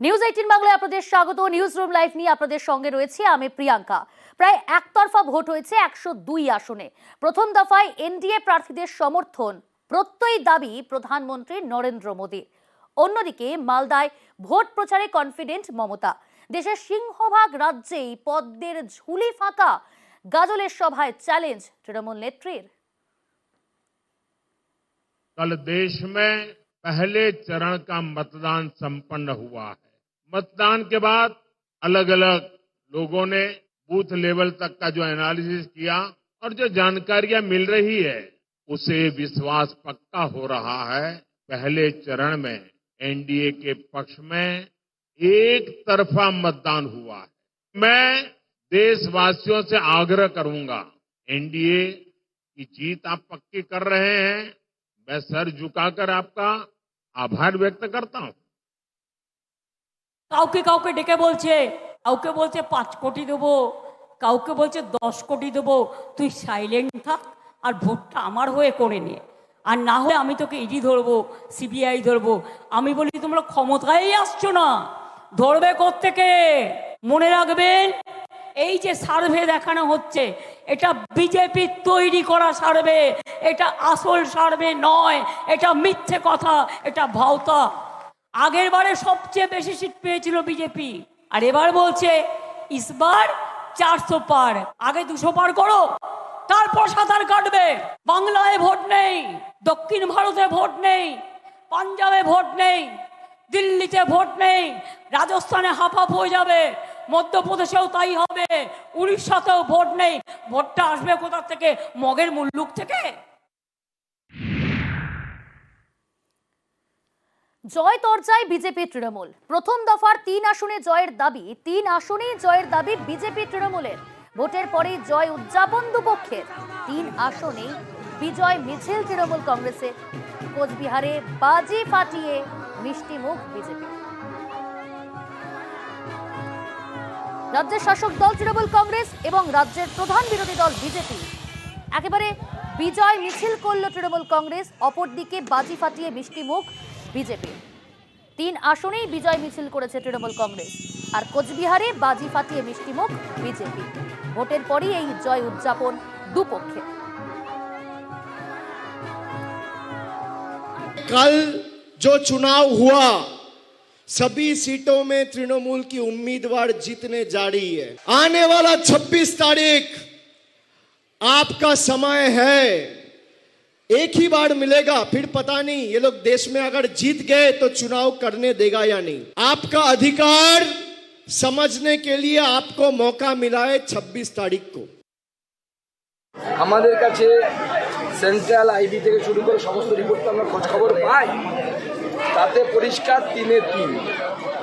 News 18 বাংলায় আপনাদের স্বাগত। নিউজ রুম লাইভ নিয়ে আপনাদের সঙ্গে রয়েছে আমি প্রিয়াঙ্কা। প্রায় একতরফা ভোট হয়েছে 102 আসনে। প্রথম দফায় এনডিএ প্রার্থীদের সমর্থন প্রত্যয়ী দাবি প্রধানমন্ত্রী নরেন্দ্র মোদীর। অন্যদিকে মালদায় ভোট প্রচারে কনফিডেন্ট মমতা। দেশের সিংহভাগ রাজ্যেই পদ্মের ঝুলি ফাঁকা। গাজলের সভায় চ্যালেঞ্জ তৃণমূল নেত্রীর। कल देश में पहले चरण का मतदान संपन्न हुआ है। मतदान के बाद अलग अलग लोगों ने बूथ लेवल तक का जो एनालिसिस किया और जो जानकारियां मिल रही है उसे विश्वास पक्का हो रहा है। पहले चरण में एनडीए के पक्ष में एक तरफा मतदान हुआ है। मैं देशवासियों से आग्रह करूंगा, एनडीए की जीत आप पक्की कर रहे हैं। मैं सर झुकाकर आपका आभार व्यक्त करता हूं। কাউকে কাউকে ডেকে বলছে, কাউকে বলছে 5 কোটি দেবো, কাউকে বলছে 10 কোটি দেবো, তুই সাইলেন্ট থাক আর ভোটটা আমার হয়ে করে নে, আর না হলে আমি তোকে ইডি ধরবো, সিবিআই ধরবো। আমি বলি তোমরা ক্ষমতায় আসছো না, ধরবে কোত্থেকে? মনে রাখবেন, এই যে সার্ভে দেখানো হচ্ছে এটা বিজেপি তৈরি করা সার্ভে, এটা আসল সার্ভে নয়, এটা মিথ্যে কথা, এটা ভাওতা। আগের বারে সবচেয়ে বেশি সিট পেয়েছিল বিজেপি, আর এবার বলছে ইসবার 400 পার। আগে 200 পার করো, তারপর সাঁতার কাটবে। বাংলায় ভোট নেই, দক্ষিণ ভারতে ভোট নেই, পাঞ্জাবে ভোট নেই, দিল্লিতে ভোট নেই, রাজস্থানে হাফ হয়ে যাবে, মধ্যপ্রদেশেও তাই হবে, উড়িষ্যাতেও ভোট নেই। ভোটটা আসবে কোথা থেকে? মগের মুল্লুক থেকে। জয় তরজায় বিজেপি তৃণমূল। প্রথম দফার 3 আসনে জয়ের দাবি, 3 আসনেই জয়ের দাবি বিজেপি তৃণমূলের। ভোটের পরেই জয় উদযাপন দুপক্ষের। 3 আসনেই বিজয় মিছিল তৃণমূল কংগ্রেসের। কোচবিহারে বাজি ফাটিয়ে মিষ্টি মুখ বিজেপি। রাজ্যের শাসক দল তৃণমূল কংগ্রেস এবং রাজ্যের প্রধান বিরোধী দল বিজেপি একেবারে বিজয় মিছিল করল তৃণমূল কংগ্রেস, অপরদিকে বাজি ফাটিয়ে মিষ্টি মুখ বিজেপি। 3 আসনেই বিজয় মিছিল করেছে তৃণমূল কংগ্রেস, আর কোচবিহারে বাজি ফাটিয়ে মিষ্টি মুখ বিজেপি। ভোটের পরই এই জয় উদযাপন দুপক্ষে। कल जो चुनाव हुआ सभी सीटों में तृणमूल की उम्मीदवार जीतने जा रही है। आने वाला 26 तारीख आपका समय है, एक ही बार मिलेगा, फिर पता नहीं ये लोग देश में अगर जीत गए तो चुनाव करने देगा या नहीं। आपका अधिकार समझने के लिए आपको मौका मिला है 26 तारीख को। আমাদের কাছে সেন্ট্রাল আইবি থেকে শুরু করে সমস্ত রিপোর্ট তো আমরা খোঁজ খবর পাই, তাতে পরিষ্কার 3-3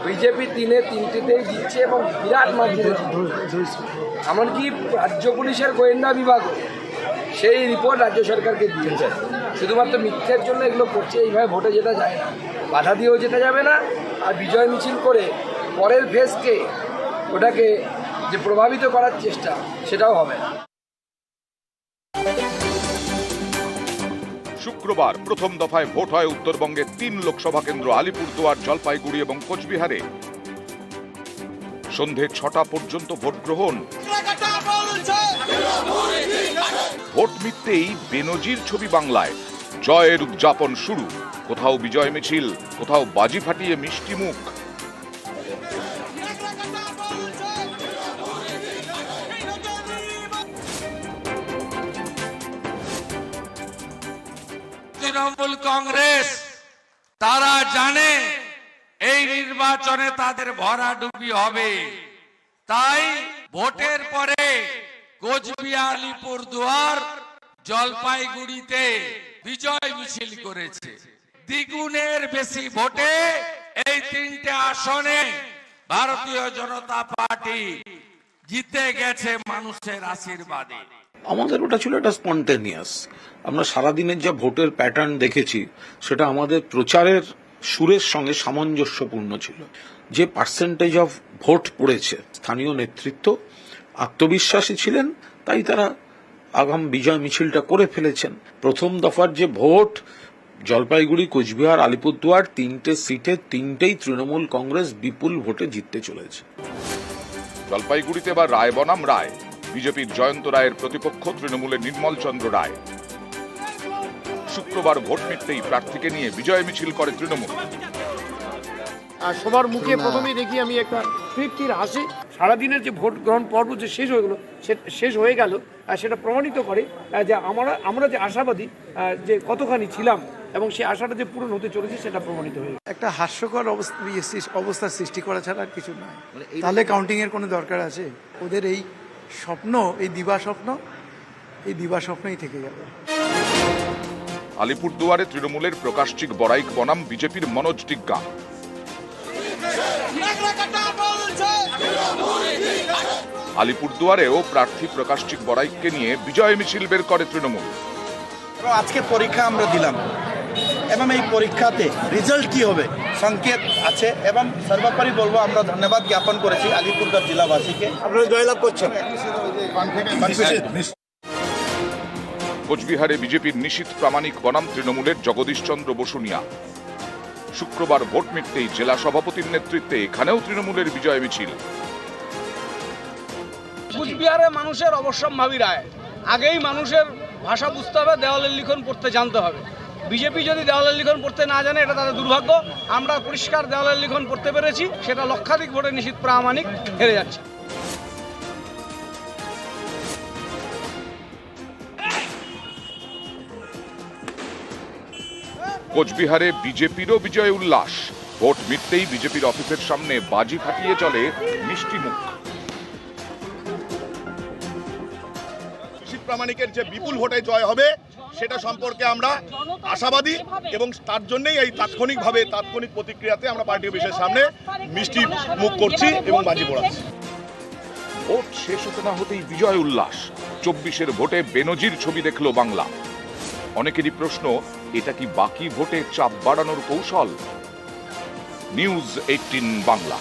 বিজেপি 3-3টিতেই জিতছে এবং বিরাট মার্জিনে এমনকি রাজ্য পুলিশের গোয়েন্দা বিভাগ সেই রিপোর্ট রাজ্য সরকারকে দিয়েছে। শুধুমাত্র মিথ্যের জন্য এগুলো করছে, এইভাবে ভোটে যেতে যায় না, বাধা দিয়েও যেতে যাবে না। আর বিজয় মিছিল করে পরের ফেজকে ওটাকে যে প্রভাবিত করার চেষ্টা সেটাও হবে না। শুক্রবার প্রথম দফায় ভোট হয় উত্তরবঙ্গের 3 লোকসভা কেন্দ্র আলিপুরদুয়ার, জলপাইগুড়ি এবং কোচবিহারে। সন্ধে 6টা পর্যন্ত ভোট গ্রহণ। ভোট মিটতেই বেনজির ছবি বাংলায়, জয়ের উদযাপন শুরু। কোথাও বিজয় মিছিল, কোথাও বাজি ফাটিয়ে মিষ্টি মুখ। তৃণমূল কংগ্রেস তারা জানে এই নির্বাচনে তাদের ভরাডুবি হবে, তাই ভোটের পরে কোচবিহার, আলিপুরদুয়ার, জলপাইগুড়িতে বিজয় মিছিল করেছে। দ্বিগুণের বেশি ভোটে এই 3টে আসনে ভারতীয় জনতা পার্টি জিতে গেছে মানুষের আশীর্বাদে। আমাদের ওটা ছিল একটা স্পন্টেনিয়াস। আমরা সারাদিনের যা ভোটের প্যাটার্ন দেখেছি সেটা আমাদের প্রচারের সুরের সঙ্গে সামঞ্জস্যপূর্ণ ছিল। যে পার্সেন্টেজ অফ ভোট পড়েছে, স্থানীয় নেতৃত্ব আত্মবিশ্বাসী ছিলেন, তাই তারা আগাম বিজয় মিছিলটা করে ফেলেছেন। প্রথম দফার যে ভোট জলপাইগুড়ি, কোচবিহার, আলিপুরদুয়ার তিনটে সিটে তিনটেই তৃণমূল কংগ্রেস বিপুল ভোটে জিততে চলেছে। জলপাইগুড়িতে এবার রায় বনাম রায়। বিজেপির জয়ন্ত রায়ের প্রতিপক্ষ তৃণমূলের নির্মল চন্দ্র রায়। শুক্রবার ভোট মিটতেই প্রার্থীকে নিয়ে বিজয় মিছিল করে তৃণমূল। আর সবার মুখে প্রথমেই দেখি আমি একটা তৃপ্তির হাসি। সারাদিনের যে ভোট গ্রহণ পর্ব যে শেষ হয়ে গেল সেটা প্রমাণিত করে যে আমরা যে আশাবাদী যে কতখানি ছিলাম এবং সেই আশাটা যে পূরণ হতে চলেছে সেটা প্রমাণিত হয়ে গেল। একটা হাস্যকর অবস্থার সৃষ্টি করা ছাড়া আর কিছু নয়। তাহলে কাউন্টিং এর কোনো দরকার আছে? ওদের এই স্বপ্ন, এই দিবা স্বপ্নই থেকে যাবে। আলিপুরদুয়ারে তৃণমূলের প্রকাশচিক বড়াইক বনাম বিজেপির মনোজ টিগ্গা। আলিপুরদুয়ারেও প্রার্থী প্রকাশচিক বড়াইককে নিয়ে বিজয় মিছিল বের করে তৃণমূল। আজকে পরীক্ষা আমরা দিলাম এবং এই পরীক্ষাতে রেজাল্ট কি হবে সংকেত আছে এবং সর্বোপরি বলবো আমরা ধন্যবাদ জ্ঞাপন করেছি আলিপুরদুয়ার জেলাবাসীকে। আপনারা জয়লাভ করছেন। কোচবিহারে বিজেপির নিশীথ প্রামাণিক বনাম তৃণমূলের জগদীশ চন্দ্র বসুনিয়া। শুক্রবার ভোট মিটতেই জেলা সভাপতির নেতৃত্বে এখানেও তৃণমূলের বিজয় মিছিল। কুচবিহারে মানুষের অবশ্যম্ভাবী রায়। আগেই মানুষের ভাষা বুঝতে হবে, দেওয়ালের লিখন পড়তে জানতে হবে। বিজেপি যদি দেওয়ালের লিখন পড়তে না জানে এটা তাদের দুর্ভাগ্য। আমরা পরিষ্কার দেওয়ালের লিখন পড়তে পেরেছি, সেটা লক্ষাধিক ভোটে নিশীথ প্রামাণিক হেরে যাচ্ছে। কোচবিহারে বিজেপিরও বিজয় উল্লাস। ভোট মিটতেই বিজেপির অফিসের সামনে বাজি ফাটিয়ে চলে মিষ্টি মুখ। প্রামাণিকের যে বিপুল ভোটে জয় হবে সেটা সম্পর্কে আমরা আশাবাদী এবং তার জন্যই এই তাৎক্ষণিক প্রতিক্রিয়াতে আমরা পার্টি অফিসের সামনে মিষ্টি মুখ করছি এবং বাজি পোড়াচ্ছি। ভোট শেষ হতে না হতেই বিজয় উল্লাস। 24-এর ভোটে বেনজির ছবি দেখল বাংলা। অনেকেরই প্রশ্ন, এটা কি বাকি ভোটে চাপ বাড়ানোর কৌশল? নিউজ 18 বাংলা।